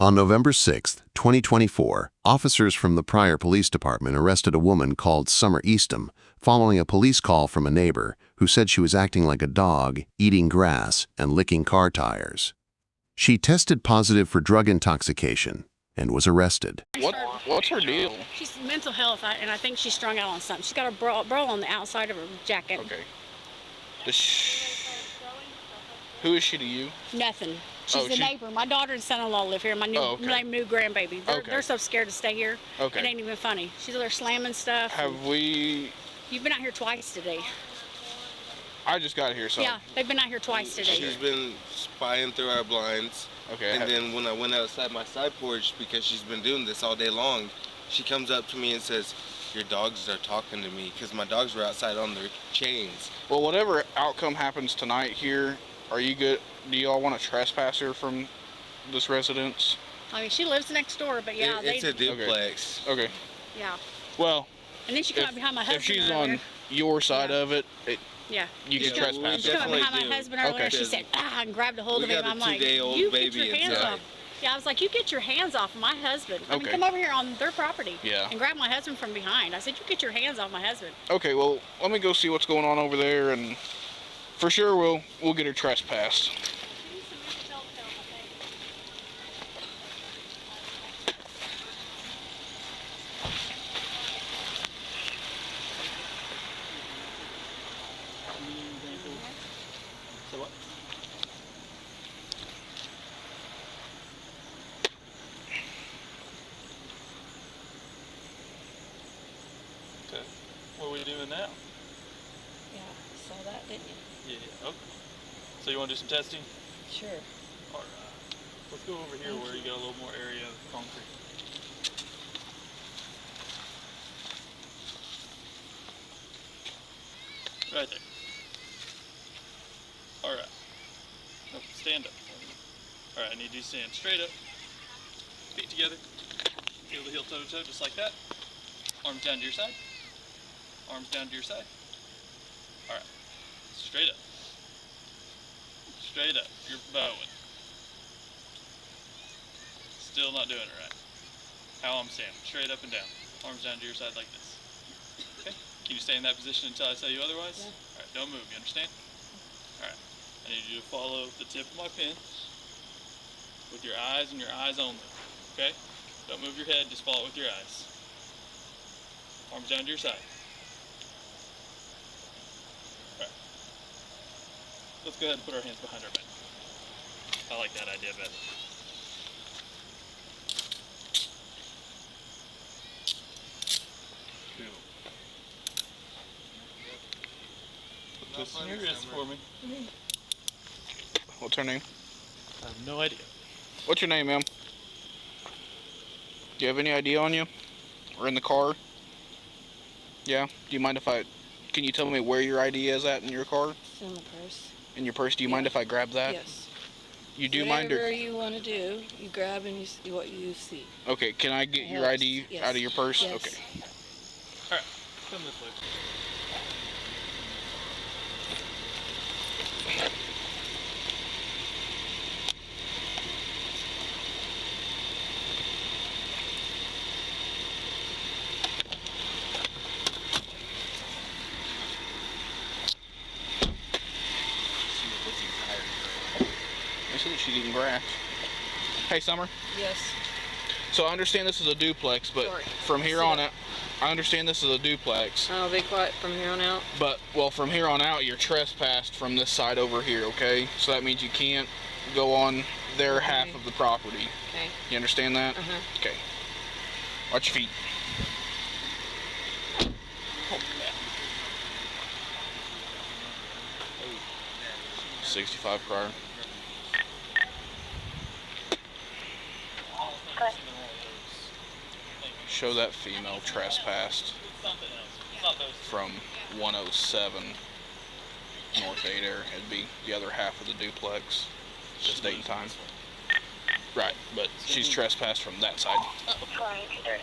On November 6, 2024, officers from the Pryor Police Department arrested a woman called Summer Eastham following a police call from a neighbor who said she was acting like a dog, eating grass, and licking car tires. She tested positive for drug intoxication and was arrested. What's her deal? She's mental health, and I think she's strung out on something. She's got a brawl on the outside of her jacket. Okay. Who is she to you? Nothing. She's a neighbor. My daughter and son-in-law live here. My new grandbaby. They're so scared to stay here. Okay. It ain't even funny. She's there slamming stuff. You've been out here twice today. I just got here, so. Yeah, they've been out here twice today. She's been spying through our blinds. Okay. And then when I went outside my side porch, because she's been doing this all day long, she comes up to me and says, "Your dogs are talking to me," because my dogs were outside on their chains. Well, whatever outcome happens tonight here, are you good? Do y'all want to trespass her from this residence? I mean, she lives next door, but yeah, It's a duplex. Okay. Yeah. Well, and then she come up behind my husband. If she's on your side of it, yeah, you can trespass she her. come up behind my husband earlier. Okay. She said, and grabbed a hold of him. I'm like, you get your hands off. Yeah, I was like, you get your hands off my husband. I mean, come over here on their property and grab my husband from behind. I said, you get your hands off my husband. Okay, well, let me go see what's going on over there, and for sure we'll get her trespassed. Okay. What are we doing now? Yeah, saw that, didn't you? Yeah, okay. So you want to do some testing? Sure. Alright. Let's go over here where you got a little more area of concrete. Right there. Alright. Now stand up. Alright, I need you to stand straight up. Feet together. Heel to heel, toe to toe, just like that. Arms down to your side. Arms down to your side. Alright. Straight up. Straight up. You're bowing. Still not doing it right. How I'm standing. Straight up and down. Arms down to your side like this. Okay? Can you stay in that position until I tell you otherwise? Yeah. Alright, don't move. You understand? Alright. I need you to follow the tip of my pen with your eyes and your eyes only. Okay? Don't move your head. Just follow it with your eyes. Arms down to your side. Alright. Let's go ahead and put our hands behind our back. I like that idea better. Cool. Put this in your wrist for me. What's her name? I have no idea. What's your name, ma'am? Do you have any ID on you? Or in the car? Yeah? Do you mind if can you tell me where your ID is at in your car? It's in the purse. In your purse? Do you mind if I grab that? Yes. You do mind? Whatever you want to do, you grab and you see what you see. Okay, can I get your ID out of your purse? Yes. Okay. Alright, come this way. They said that she's eating grass. Hey, Summer. Yes. So I understand this is a duplex, but Sorry. from here on out, I understand this is a duplex. I'll be quiet from here on out. But, well, from here on out, you're trespassed from this side over here, okay? So that means you can't go on their half of the property. Okay. You understand that? Uh-huh. Okay. Watch your feet. 65 Pryor. Show that female trespassed from 107 North 8 Air. It'd be the other half of the duplex. Just date and time. Right, but she's trespassed from that side. Right.